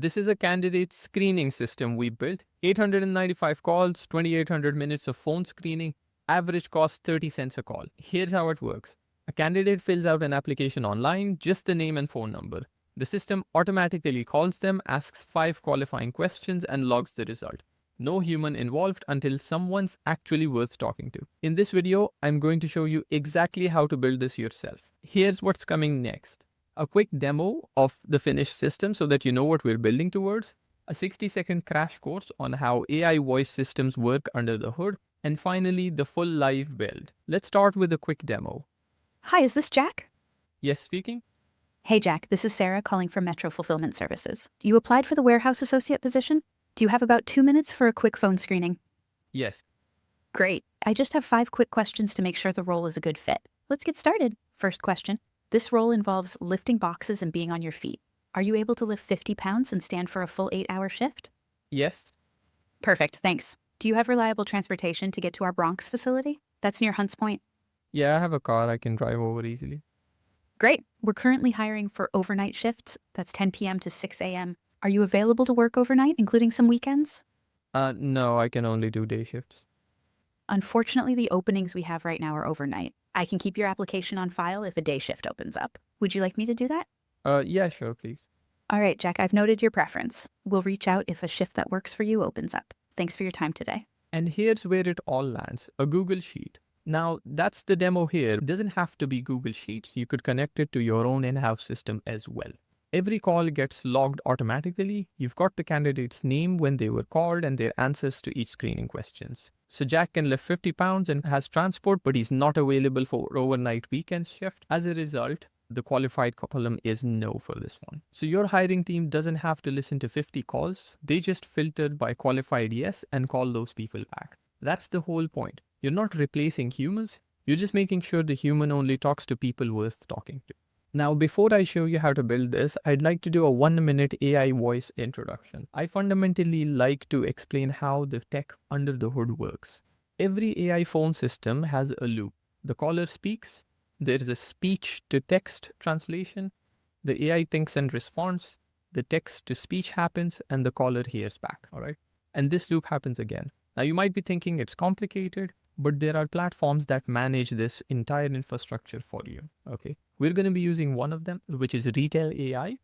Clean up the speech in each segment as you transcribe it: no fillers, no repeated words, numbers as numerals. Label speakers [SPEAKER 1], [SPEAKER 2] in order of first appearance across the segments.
[SPEAKER 1] This is a candidate screening system we built. 895 calls, 2800 minutes of phone screening, average cost 30 cents a call. Here's how it works. A candidate fills out an application online, just the name and phone number. The system automatically calls them, asks 5 qualifying questions, and logs the result. No human involved until someone's actually worth talking to. In this video, I'm going to show you exactly how to build this yourself. Here's what's coming next. A quick demo of the finished system so that you know what we're building towards. A 60-second crash course on how AI voice systems work under the hood. And finally, the full live build. Let's start with a quick demo.
[SPEAKER 2] Hi, is this Jack?
[SPEAKER 1] Yes, speaking?
[SPEAKER 2] Hey, Jack, this is Sarah calling from Metro Fulfillment Services. You applied for the warehouse associate position? Do you have about 2 minutes for a quick phone screening?
[SPEAKER 1] Yes.
[SPEAKER 2] Great. I just have 5 quick questions to make sure the role is a good fit. Let's get started. First question. This role involves lifting boxes and being on your feet. Are you able to lift 50 pounds and stand for a full 8-hour shift?
[SPEAKER 1] Yes.
[SPEAKER 2] Perfect, thanks. Do you have reliable transportation to get to our Bronx facility? That's near Hunts Point.
[SPEAKER 1] Yeah, I have a car I can drive over easily.
[SPEAKER 2] Great. We're currently hiring for overnight shifts. That's 10 p.m. to 6 a.m. Are you available to work overnight, including some weekends?
[SPEAKER 1] No, I can only do day shifts.
[SPEAKER 2] Unfortunately, the openings we have right now are overnight. I can keep your application on file if a day shift opens up. Would you like me to do that?
[SPEAKER 1] Yeah, sure, please.
[SPEAKER 2] All right, Jack, I've noted your preference. We'll reach out if a shift that works for you opens up. Thanks for your time today.
[SPEAKER 1] And here's where it all lands, a Google Sheet. Now, that's the demo here. It doesn't have to be Google Sheets. You could connect it to your own in-house system as well. Every call gets logged automatically. You've got the candidate's name when they were called and their answers to each screening questions. So Jack can lift 50 pounds and has transport, but he's not available for overnight weekend shift. As a result, the qualified column is no for this one. So your hiring team doesn't have to listen to 50 calls. They just filter by qualified yes and call those people back. That's the whole point. You're not replacing humans. You're just making sure the human only talks to people worth talking to. Now, before I show you how to build this, I'd like to do a 1-minute AI voice introduction. I fundamentally like to explain how the tech under the hood works. Every AI phone system has a loop. The caller speaks, there is a speech-to-text translation, the AI thinks and responds, the text-to-speech happens, and the caller hears back, all right? And this loop happens again. Now, you might be thinking it's complicated, but there are platforms that manage this entire infrastructure for you, okay? We're going to be using one of them, which is Retell AI.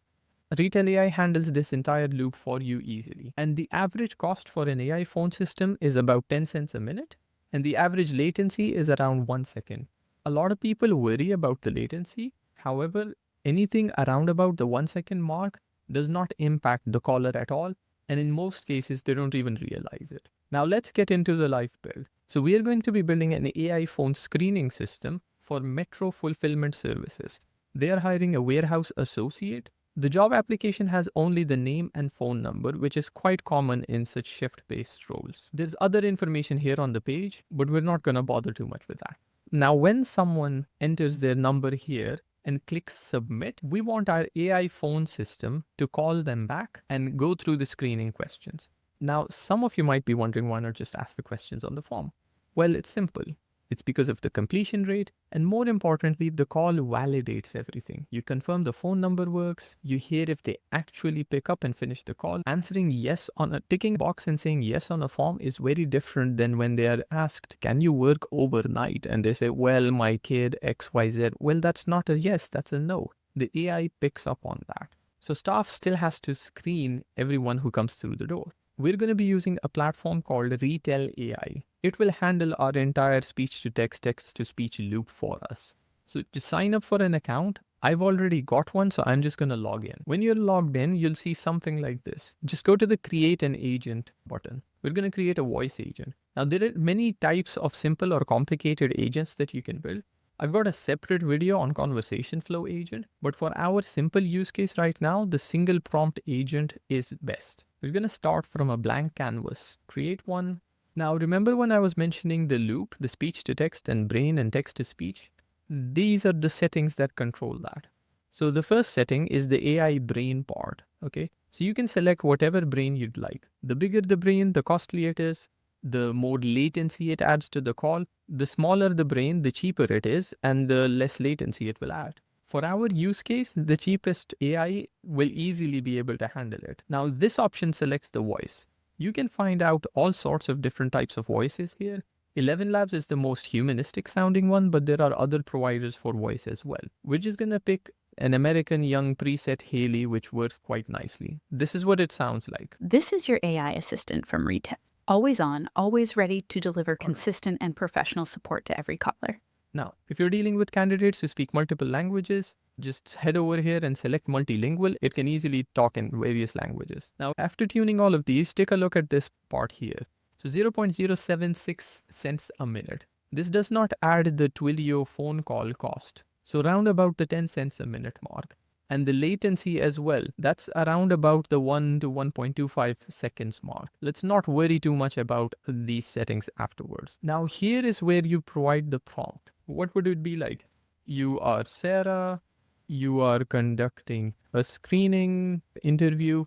[SPEAKER 1] Retell AI handles this entire loop for you easily. And the average cost for an AI phone system is about 10 cents a minute. And the average latency is around 1 second. A lot of people worry about the latency. However, anything around about the 1 second mark does not impact the caller at all. And in most cases, they don't even realize it. Now let's get into the live build. So we are going to be building an AI phone screening system for Metro Fulfillment Services. They are hiring a warehouse associate. The job application has only the name and phone number, which is quite common in such shift-based roles. There's other information here on the page, but we're not going to bother too much with that. Now, when someone enters their number here and clicks submit, we want our AI phone system to call them back and go through the screening questions. Now, some of you might be wondering why not just ask the questions on the form. Well, it's simple. It's because of the completion rate, and more importantly, the call validates everything. You confirm the phone number works, you hear if they actually pick up and finish the call. Answering yes on a ticking box and saying yes on a form is very different than when they are asked, can you work overnight? And they say, well, my kid XYZ. Well, that's not a yes, that's a no. The AI picks up on that. So staff still has to screen everyone who comes through the door. We're going to be using a platform called Retell AI. It will handle our entire speech-to-text, text-to-speech loop for us. So to sign up for an account, I've already got one, so I'm just going to log in. When you're logged in, you'll see something like this. Just go to the Create an Agent button. We're going to create a voice agent. Now, there are many types of simple or complicated agents that you can build. I've got a separate video on conversation flow agent, but for our simple use case right now, the single prompt agent is best. We're going to start from a blank canvas, create one. Now, remember when I was mentioning the loop, the speech to text and brain and text to speech? These are the settings that control that. So the first setting is the AI brain part, okay? So you can select whatever brain you'd like. The bigger the brain, the costlier it is, the more latency it adds to the call. The smaller the brain, the cheaper it is, and the less latency it will add. For our use case, the cheapest AI will easily be able to handle it. Now, this option selects the voice. You can find out all sorts of different types of voices here. 11 Labs is the most humanistic sounding one, but there are other providers for voice as well. We're just going to pick an American Young preset Haley, which works quite nicely. This is what it sounds like.
[SPEAKER 2] This is your AI assistant from Retell. Always on, always ready to deliver consistent and professional support to every caller.
[SPEAKER 1] Now, if you're dealing with candidates who speak multiple languages, just head over here and select multilingual. It can easily talk in various languages. Now, after tuning all of these, take a look at this part here. So 0.076 cents a minute. This does not add the Twilio phone call cost. So round about the 10 cents a minute mark. And the latency as well, that's around about the 1 to 1.25 seconds mark. Let's not worry too much about these settings afterwards. Now here is where you provide the prompt. What would it be like? You are Sarah, you are conducting a screening interview.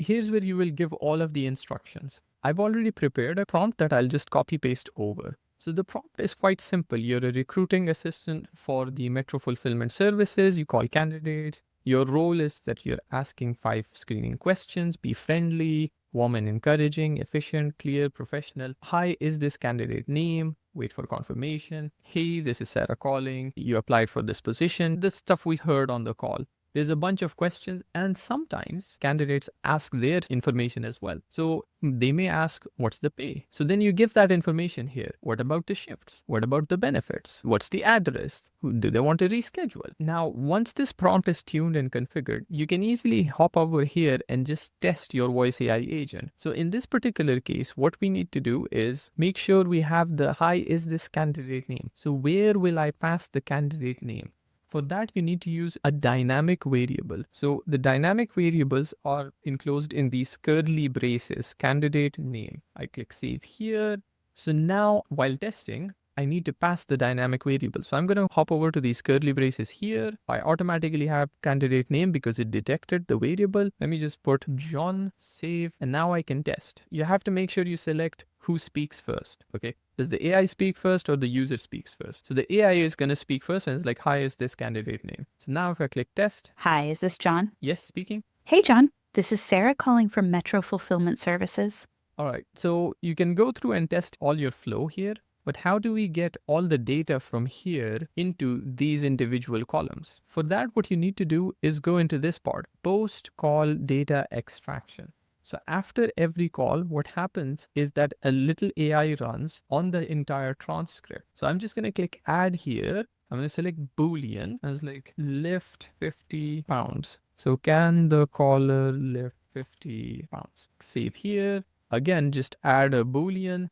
[SPEAKER 1] Here's where you will give all of the instructions. I've already prepared a prompt that I'll just copy paste over. So the prompt is quite simple. You're a recruiting assistant for the Metro Fulfillment Services. You call candidates. Your role is that you're asking 5 screening questions. Be friendly, warm and encouraging, efficient, clear, professional. Hi, is this candidate name? Wait for confirmation. Hey, this is Sarah calling. You applied for this position. The stuff we heard on the call. There's a bunch of questions, and sometimes candidates ask their information as well. So they may ask, what's the pay? So then you give that information here. What about the shifts? What about the benefits? What's the address? Do they want to reschedule? Now, once this prompt is tuned and configured, you can easily hop over here and just test your voice AI agent. So in this particular case, what we need to do is make sure we have the hi, is this candidate name? So where will I pass the candidate name? For that, you need to use a dynamic variable. So the dynamic variables are enclosed in these curly braces, candidate name. I click save here. So now while testing, I need to pass the dynamic variable. So I'm going to hop over to these curly braces here. I automatically have candidate name because it detected the variable. Let me just put John, save, and now I can test. You have to make sure you select who speaks first, okay? Does the AI speak first or the user speaks first? So the AI is going to speak first and it's like, hi, is this candidate name? So now if I click test.
[SPEAKER 2] Hi, is this John?
[SPEAKER 1] Yes, speaking.
[SPEAKER 2] Hey, John. This is Sarah calling from Metro Fulfillment Services.
[SPEAKER 1] All right, so you can go through and test all your flow here, but how do we get all the data from here into these individual columns? For that, what you need to do is go into this part, post call data extraction. So after every call, what happens is that a little AI runs on the entire transcript. So I'm just going to click add here. I'm going to select Boolean as like lift 50 pounds. So can the caller lift 50 pounds? Save here. Again, just add a Boolean.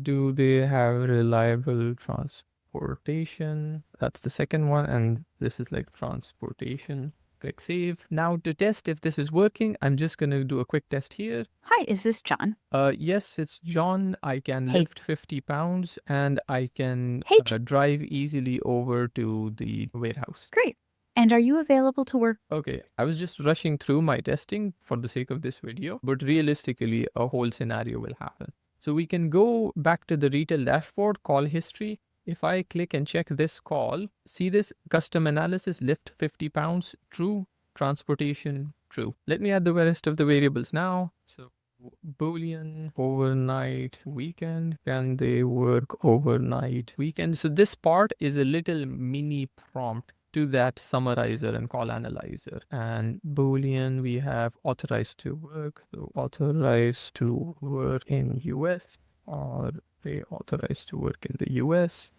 [SPEAKER 1] Do they have reliable transportation? That's the second one. And this is like transportation. Click save. Now to test if this is working, I'm just going to do a quick test here.
[SPEAKER 2] Hi, is this John?
[SPEAKER 1] Yes, it's John. I can lift 50 pounds and I can drive easily over to the warehouse.
[SPEAKER 2] Great. And are you available to work?
[SPEAKER 1] Okay, I was just rushing through my testing for the sake of this video, but realistically, a whole scenario will happen. So we can go back to the Retell dashboard, call history. If I click and check this call, see this custom analysis, lift 50 pounds, true, transportation, true. Let me add the rest of the variables now. So Boolean, overnight, weekend, can they work overnight, weekend? So this part is a little mini prompt to that summarizer and call analyzer. And Boolean, we have authorized to work, so authorized to work in US, or they authorized to work in the US.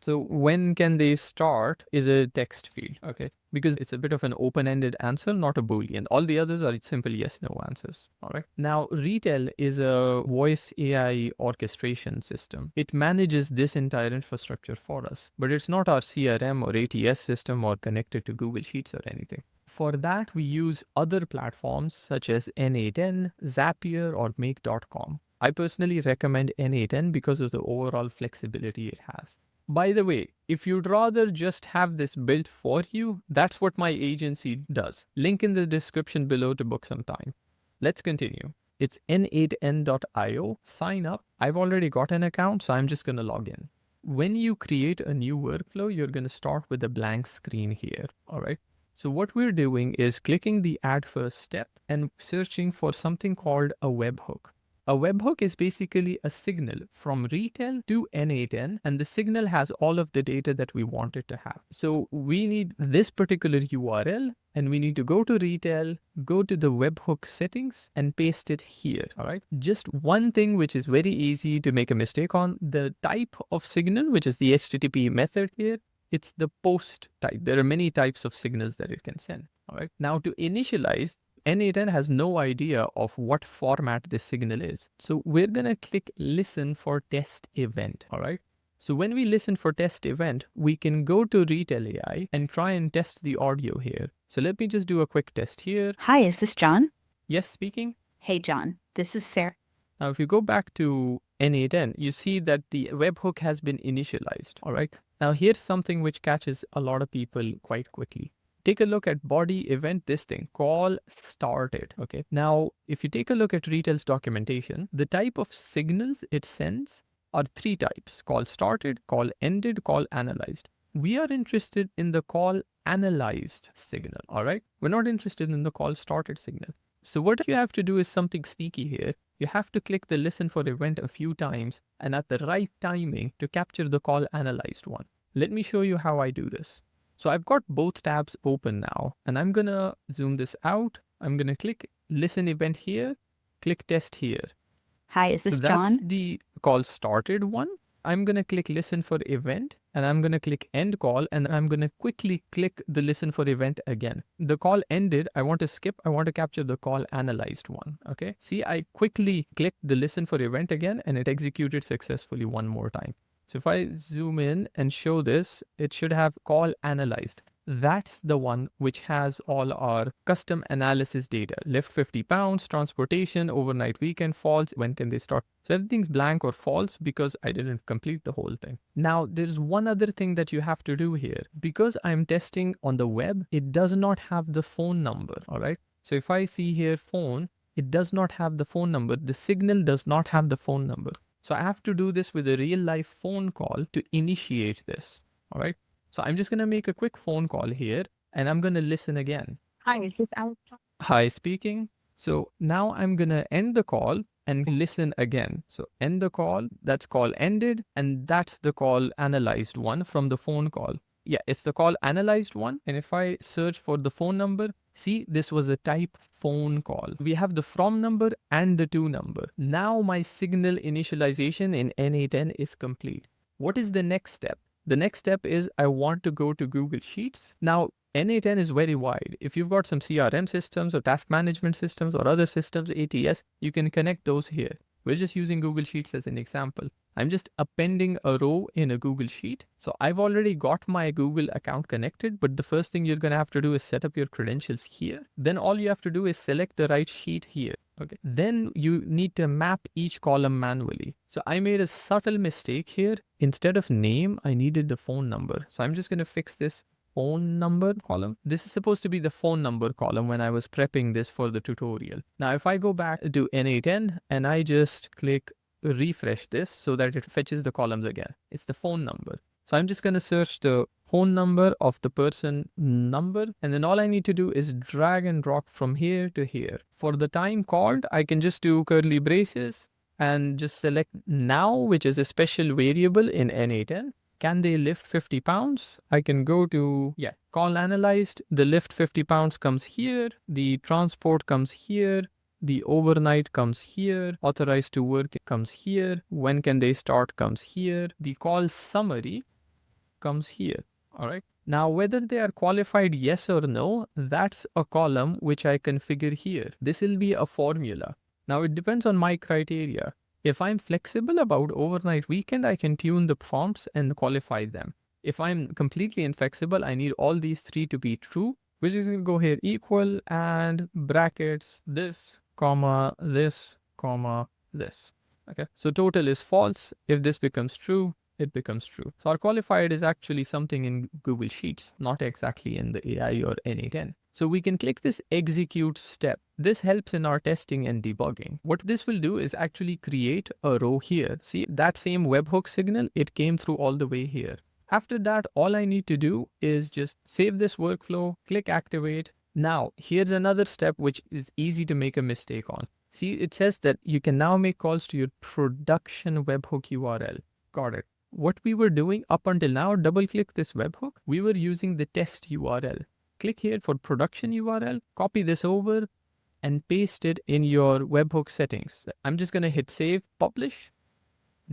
[SPEAKER 1] So when can they start is a text field, okay? Because it's a bit of an open-ended answer, not a Boolean. All the others are simple yes/no answers, all right? Now, Retell is a voice AI orchestration system. It manages this entire infrastructure for us, but it's not our CRM or ATS system or connected to Google Sheets or anything. For that, we use other platforms such as n8n, Zapier, or Make.com. I personally recommend n8n because of the overall flexibility it has. By the way, if you'd rather just have this built for you, that's what my agency does. Link in the description below to book some time. Let's continue. It's n8n.io. Sign up. I've already got an account, so I'm just going to log in. when you create a new workflow, you're going to start with a blank screen here. All right. So what we're doing is clicking the add first step and searching for something called a webhook. A webhook is basically a signal from Retell to n8n, and the signal has all of the data that we want it to have. So we need this particular URL, and we need to go to Retell, go to the webhook settings, and paste it here. All right. Just one thing which is very easy to make a mistake on, the type of signal, which is the HTTP method here. It's the post type. There are many types of signals that it can send. All right. Now to initialize, n8n has no idea of what format this signal is. So we're going to click listen for test event. All right. So when we listen for test event, we can go to Retell AI and try and test the audio here. So let me just do a quick test here.
[SPEAKER 2] Hi, is this John?
[SPEAKER 1] Yes, speaking.
[SPEAKER 2] Hey, John. This is Sarah.
[SPEAKER 1] Now, if you go back to n8n, you see that the webhook has been initialized. All right. Now, here's something which catches a lot of people quite quickly. Take a look at body event, this thing, call started. Okay. Now, if you take a look at Retell's documentation, the type of signals it sends are three types: call started, call ended, call analyzed. We are interested in the call analyzed signal. All right. We're not interested in the call started signal. So what you have to do is something sneaky here. You have to click the listen for event a few times and at the right timing to capture the call analyzed one. Let me show you how I do this. So I've got both tabs open now, and I'm going to zoom this out. I'm going to click listen event here, click test here.
[SPEAKER 2] Hi, is this
[SPEAKER 1] So that's
[SPEAKER 2] John?
[SPEAKER 1] the call started one. I'm going to click listen for event, and I'm going to click end call, and I'm going to quickly click the listen for event again. The call ended. I want to skip. I want to capture the call analyzed one. Okay. See, I quickly clicked the listen for event again, and it executed successfully one more time. So if I zoom in and show this, it should have call analyzed. That's the one which has all our custom analysis data. Lift 50 pounds, transportation, overnight weekend, false, when can they start? So everything's blank or false because I didn't complete the whole thing. Now, there's one other thing that you have to do here. Because I'm testing on the web, it does not have the phone number, all right? So if I see here phone, it does not have the phone number. The signal does not have the phone number. So I have to do this with a real life phone call to initiate this. All right. So I'm just going to make a quick phone call here and I'm going to listen again.
[SPEAKER 3] Hi, is this Alex?
[SPEAKER 1] Hi, speaking. So now I'm going to end the call and listen again. So end the call, that's call ended, and that's the call analyzed one from the phone call. Yeah, it's the call analyzed one. And if I search for the phone number, see, this was a type phone call. We have the from number and the to number. Now my signal initialization in n8n is complete. What is the next step? The next step is I want to go to Google Sheets. Now, n8n is very wide. If you've got some CRM systems or task management systems or other systems, ATS, you can connect those here. We're just using Google Sheets as an example. I'm just appending a row in a Google Sheet. So I've already got my Google account connected, but the first thing you're going to have to do is set up your credentials here. Then all you have to do is select the right sheet here. Okay. Then you need to map each column manually. So I made a subtle mistake here. Instead of name, I needed the phone number. So I'm just going to fix this phone number column. This is supposed to be the phone number column when I was prepping this for the tutorial. Now, if I go back to n8n and I just click refresh this so that it fetches the columns again, it's the phone number. So I'm just going to search the phone number of the person number. And then all I need to do is drag and drop from here to here. For the time called, I can just do curly braces and just select now, which is a special variable in n8n. Can they lift 50 pounds? I can go to, call analyzed. The lift 50 pounds comes here. The transport comes here. The overnight comes here. Authorized to work comes here. When can they start comes here. The call summary comes here. All right. Now, whether they are qualified yes or no, that's a column which I configure here. This will be a formula. Now, it depends on my criteria. If I'm flexible about overnight weekend, I can tune the prompts and qualify them. If I'm completely inflexible, I need all these three to be true, which is going to go here equal and brackets this, comma, this, comma, this. Okay. So total is false. If this becomes true, it becomes true. So our qualified is actually something in Google Sheets, not exactly in the AI or n8n. So we can click this execute step. This helps in our testing and debugging. What this will do is actually create a row here. See that same webhook signal, it came through all the way here. After that, all I need to do is just save this workflow, click activate. Now, here's another step which is easy to make a mistake on. See, it says that you can now make calls to your production webhook URL. Got it. What we were doing up until now, double click this webhook. We were using the test URL. Click here for production URL, copy this over and paste it in your webhook settings. I'm just going to hit save, publish.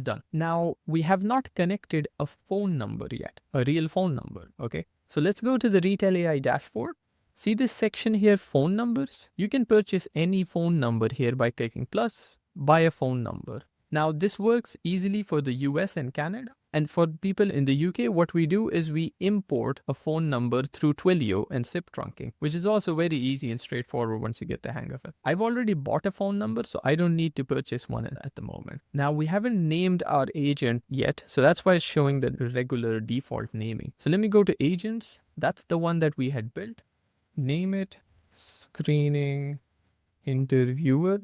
[SPEAKER 1] Done. Now we have not connected a phone number yet, a real phone number. Okay. So let's go to the Retell AI dashboard. See this section here, phone numbers. You can purchase any phone number here by clicking plus, buy a phone number. Now this works easily for the US and Canada. And for people in the UK, what we do is we import a phone number through Twilio and SIP trunking, which is also very easy and straightforward once you get the hang of it. I've already bought a phone number, so I don't need to purchase one at the moment. Now we haven't named our agent yet, so that's why it's showing the regular default naming. So let me go to agents. That's the one that we had built. Name it screening interviewer.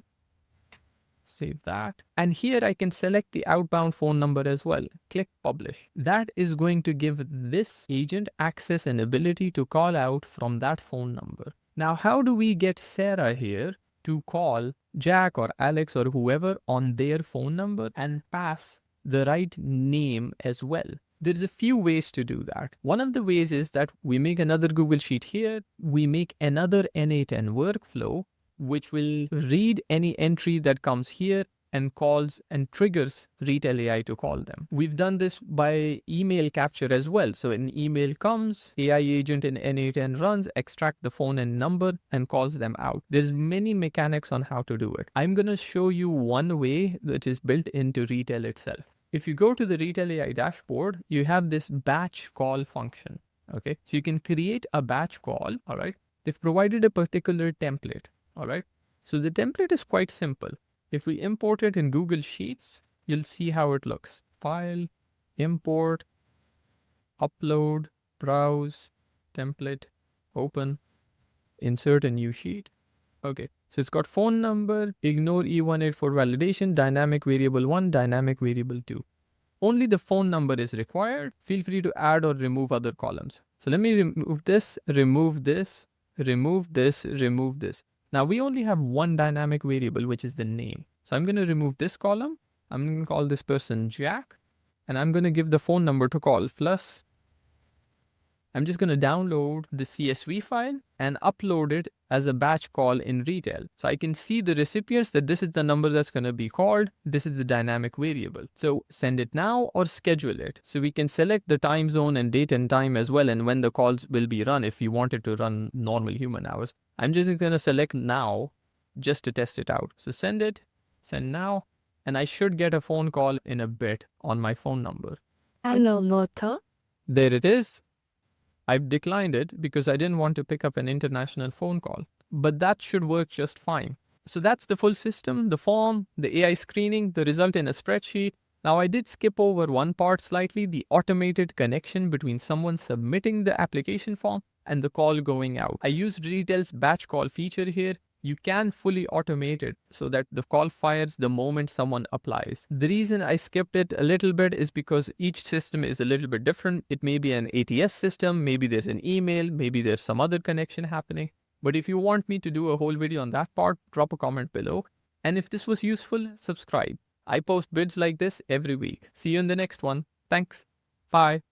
[SPEAKER 1] Save that. And here I can select the outbound phone number as well. Click publish. That is going to give this agent access and ability to call out from that phone number. Now, how do we get Sarah here to call Jack or Alex or whoever on their phone number and pass the right name as well? There's a few ways to do that. One of the ways is that we make another Google Sheet here. We make another n8n workflow, which will read any entry that comes here and calls and triggers Retell AI to call them. We've done this by email capture as well. So an email comes, AI agent in n8n runs, extract the phone and number and calls them out. There's many mechanics on how to do it. I'm going to show you one way that is built into Retell itself. If you go to the Retell AI dashboard, you have this batch call function. Okay, so you can create a batch call. All right, they've provided a particular template. All right, so the template is quite simple. If we import it in Google Sheets, you'll see how it looks. File, import, upload, browse, template, open, insert a new sheet. Okay, so it's got phone number, ignore E184 validation, dynamic variable 1, dynamic variable 2. Only the phone number is required. Feel free to add or remove other columns. So let me remove this, remove this, remove this, remove this. Now we only have one dynamic variable, which is the name. So I'm going to remove this column. I'm going to call this person Jack, and I'm going to give the phone number to call plus. I'm just going to download the CSV file and upload it as a batch call in Retell. So I can see the recipients that this is the number that's going to be called. This is the dynamic variable. So send it now or schedule it. So we can select the time zone and date and time as well, and when the calls will be run if you wanted to run normal human hours. I'm just going to select now just to test it out. So send it, send now, and I should get a phone call in a bit on my phone number.
[SPEAKER 3] Hello, Lotta.
[SPEAKER 1] There it is. I've declined it because I didn't want to pick up an international phone call, but that should work just fine. So that's the full system, the form, the AI screening, the result in a spreadsheet. Now I did skip over one part slightly, the automated connection between someone submitting the application form and the call going out. I used Retell's batch call feature here. You can fully automate it so that the call fires the moment someone applies. The reason I skipped it a little bit is because each system is a little bit different. It may be an ATS system, maybe there's an email, maybe there's some other connection happening. But if you want me to do a whole video on that part, drop a comment below. And if this was useful, subscribe. I post bids like this every week. See you in the next one. Thanks. Bye.